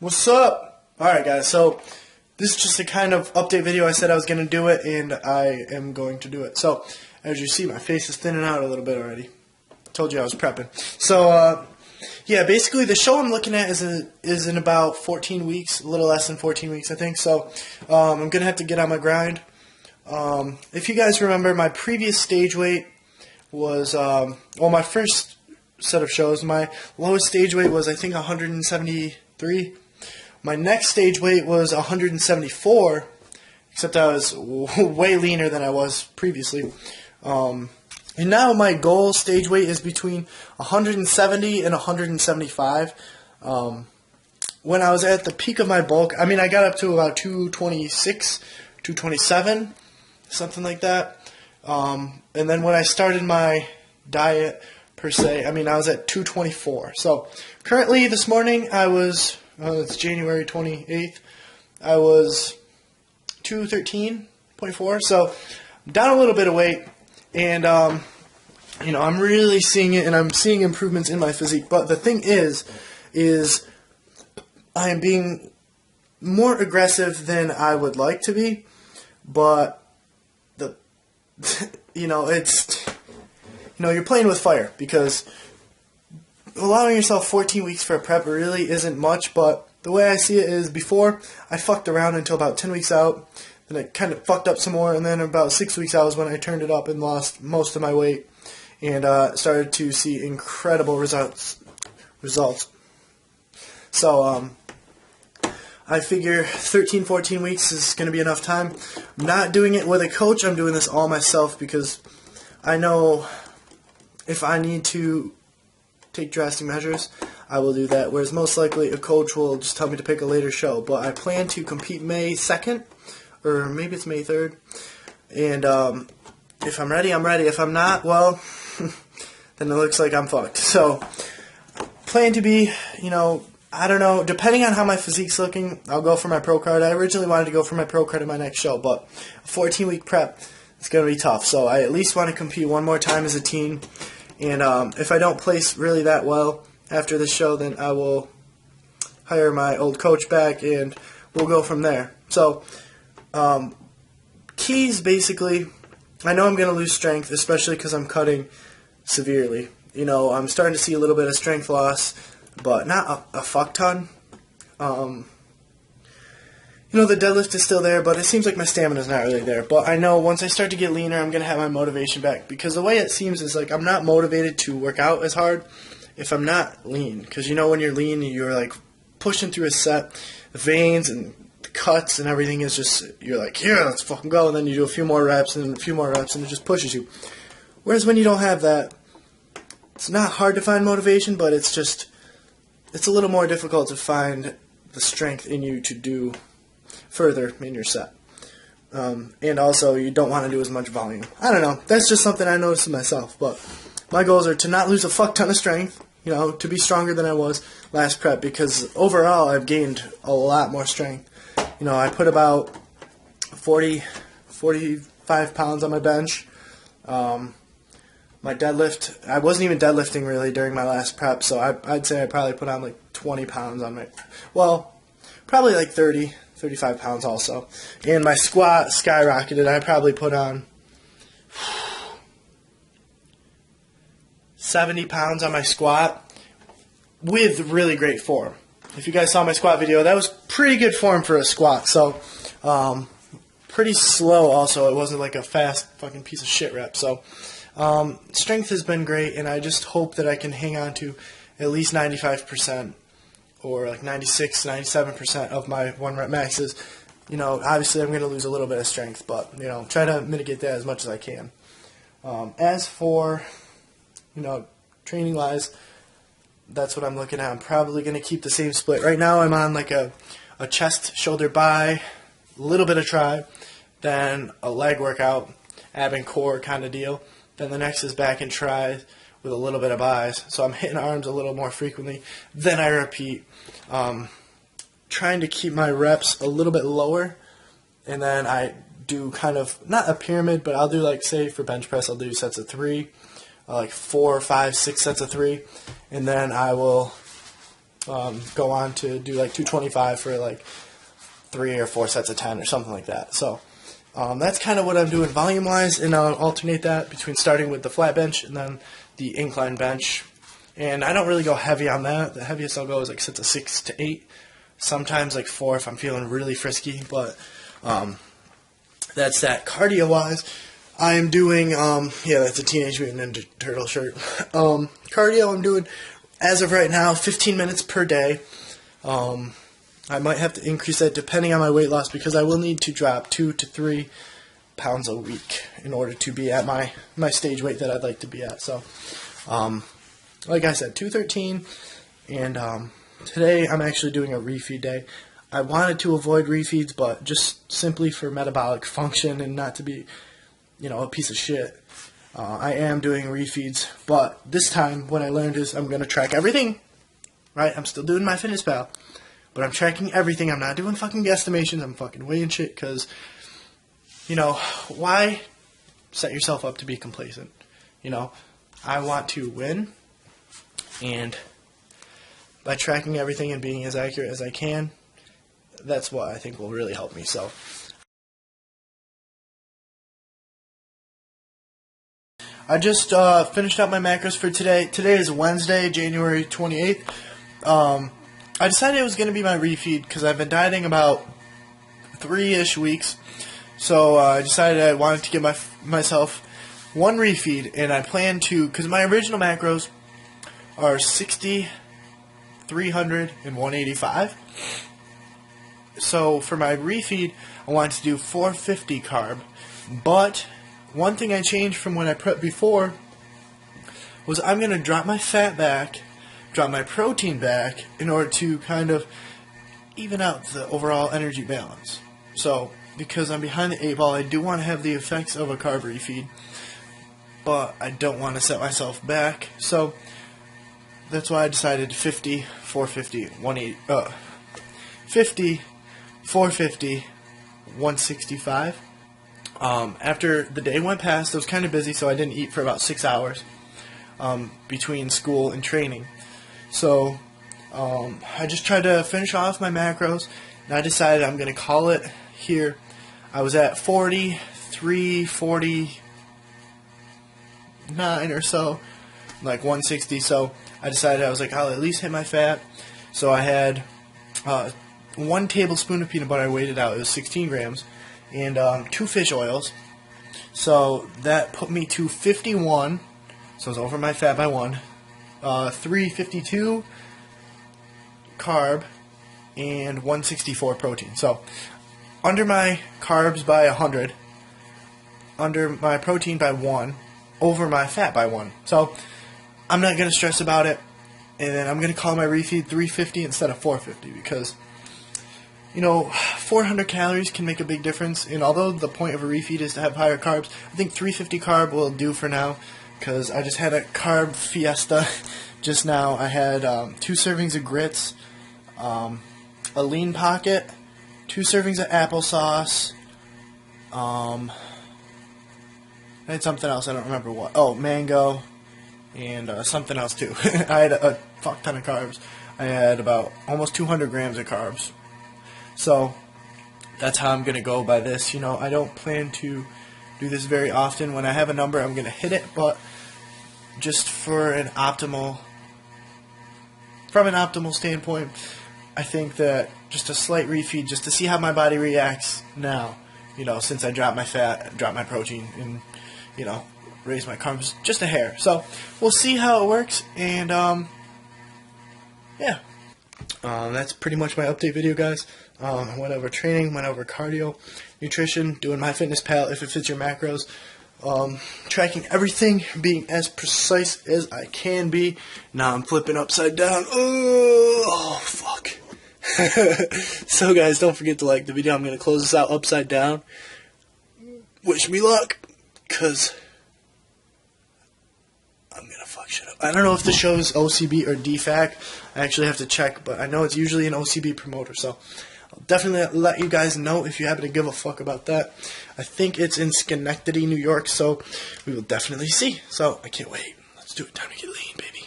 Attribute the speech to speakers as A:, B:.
A: What's up? Alright guys, so this is just a kind of update video. I said I was going to do it, and I am going to do it. So, as you see, my face is thinning out a little bit already. Told you I was prepping. So, yeah, basically the show I'm looking at is in about 14 weeks, a little less than 14 weeks, I think. So, I'm going to have to get on my grind. If you guys remember, my previous stage weight was, my first set of shows, my lowest stage weight was, I think, 173. My next stage weight was 174, except I was way leaner than I was previously. And now my goal stage weight is between 170 and 175. When I was at the peak of my bulk, I mean, I got up to about 226, 227, something like that. And then when I started my diet, per se, I mean, I was at 224. So currently this morning I was... it's January 28th. I was 213.4, so down a little bit of weight, and I'm really seeing it, and I'm seeing improvements in my physique. But the thing is I am being more aggressive than I would like to be, but you're playing with fire, because allowing yourself 14 weeks for a prep really isn't much, but the way I see it is, before, I fucked around until about 10 weeks out, then I kind of fucked up some more, and then about 6 weeks out was when I turned it up and lost most of my weight, and started to see incredible results. So, I figure 13, 14 weeks is going to be enough time. I'm not doing it with a coach, I'm doing this all myself, because I know if I need to take drastic measures, I will do that, whereas most likely a coach will just tell me to pick a later show. But I plan to compete May 2nd, or maybe it's May 3rd, and if I'm ready, I'm ready. If I'm not, well, then it looks like I'm fucked. So, plan to be, I don't know, depending on how my physique's looking, I'll go for my pro card. I originally wanted to go for my pro card in my next show, but a 14-week prep, it's going to be tough. So I at least want to compete one more time as a teen. And if I don't place really that well after this show, then I will hire my old coach back, and we'll go from there. So, keys, basically, I know I'm going to lose strength, especially because I'm cutting severely. I'm starting to see a little bit of strength loss, but not a fuck ton. The deadlift is still there, but it seems like my stamina is not really there. But I know once I start to get leaner, I'm going to have my motivation back. Because the way it seems is like I'm not motivated to work out as hard if I'm not lean. Because when you're lean, you're like pushing through a set. The veins and the cuts and everything is just, you're like, here, let's fucking go. And then you do a few more reps and a few more reps, and it just pushes you. Whereas when you don't have that, it's not hard to find motivation, but it's a little more difficult to find the strength in you to do further in your set. And also, you don't want to do as much volume. I don't know. That's just something I noticed in myself. But my goals are to not lose a fuck ton of strength, to be stronger than I was last prep, because overall I've gained a lot more strength. I put about 45 pounds on my bench. My deadlift, I wasn't even deadlifting really during my last prep, so I'd say I probably put on like 20 pounds on probably like 30, 35 pounds also. And my squat skyrocketed. I probably put on 70 pounds on my squat with really great form. If you guys saw my squat video, that was pretty good form for a squat. So, pretty slow also. It wasn't like a fast fucking piece of shit rep. So, strength has been great, and I just hope that I can hang on to at least 95%. Or like 96, 97% of my 1 rep maxes. Obviously I'm going to lose a little bit of strength, but, try to mitigate that as much as I can. As for, training-wise, that's what I'm looking at. I'm probably going to keep the same split. Right now I'm on like a chest, shoulder, bi, a little bit of tri, then a leg workout, ab and core kind of deal. Then the next is back and tri, with a little bit of buys. So I'm hitting arms a little more frequently. Then I repeat. Trying to keep my reps a little bit lower. And then I do kind of, not a pyramid, but I'll do like, say for bench press, I'll do sets of 3. Like 4, 5, 6 sets of 3. And then I will go on to do like 225 for like 3 or 4 sets of 10 or something like that. So that's kind of what I'm doing volume-wise, and I'll alternate that between starting with the flat bench and then the incline bench. And I don't really go heavy on that. The heaviest I'll go is like sets of 6 to 8, sometimes like 4 if I'm feeling really frisky. But that's that. Cardio-wise, I am doing, yeah, that's a Teenage Mutant Ninja Turtle shirt. Cardio, I'm doing, as of right now, 15 minutes per day. I might have to increase that depending on my weight loss, because I will need to drop 2 to 3 pounds a week in order to be at my stage weight that I'd like to be at. So, like I said, 213, and today I'm actually doing a refeed day. I wanted to avoid refeeds, but just simply for metabolic function and not to be, you know, a piece of shit, I am doing refeeds. But this time, what I learned is I'm going to track everything, right? I'm still doing MyFitnessPal, but I'm tracking everything. I'm not doing fucking guesstimations. I'm fucking weighing shit because, you know, why set yourself up to be complacent? You know, I want to win, and by tracking everything and being as accurate as I can, that's what I think will really help me. So I just finished up my macros for today. Today is Wednesday, January 28th. I decided it was going to be my refeed because I've been dieting about 3-ish weeks. So I decided I wanted to give myself one refeed, and I plan to, because my original macros are 60, 300, and 185. So for my refeed, I wanted to do 450 carb. But one thing I changed from when I prepped before was I'm going to drop my fat back, drop my protein back, in order to kind of even out the overall energy balance. So because I'm behind the 8 ball, I do want to have the effects of a carb refeed, but I don't want to set myself back. So that's why I decided 50, 450, 180, 50, 450, 165. After the day went past, I was kind of busy, so I didn't eat for about 6 hours between school and training. So I just tried to finish off my macros, and I decided I'm going to call it here. I was at 43, 49 or so, like 160, so I decided I was like, I'll at least hit my fat. So I had 1 tablespoon of peanut butter. I weighed it out. It was 16 grams. And 2 fish oils. So that put me to 51. So I was over my fat by 1. 352 carb and 164 protein. So under my carbs by 100, under my protein by 1, over my fat by 1. So I'm not going to stress about it. And then I'm going to call my refeed 350 instead of 450 because, you know, 400 calories can make a big difference, and although the point of a refeed is to have higher carbs, I think 350 carb will do for now, because I just had a carb fiesta just now. I had 2 servings of grits, a lean pocket, 2 servings of applesauce, I had something else, I don't remember what, mango, and something else too. I had a fuck ton of carbs. I had about almost 200 grams of carbs. So that's how I'm going to go by this. You know, I don't plan to do this very often. When I have a number, I'm going to hit it, but just from an optimal standpoint, I think that just a slight refeed, just to see how my body reacts now, you know, since I dropped my fat, dropped my protein, and, you know, raised my carbs just a hair. So we'll see how it works, and yeah. That's pretty much my update video, guys. I went over training, went over cardio, nutrition, doing MyFitnessPal if it fits your macros, tracking everything, being as precise as I can be. Now I'm flipping upside down. Oh fuck. So guys, don't forget to like the video. I'm going to close this out upside down. Wish me luck, because I'm going to fuck shit up. I don't know if the show is OCB or DFAC. I actually have to check, but I know it's usually an OCB promoter, so I'll definitely let you guys know if you happen to give a fuck about that. I think it's in Schenectady, New York, so we will definitely see. So I can't wait. Let's do it. Time to get lean, baby.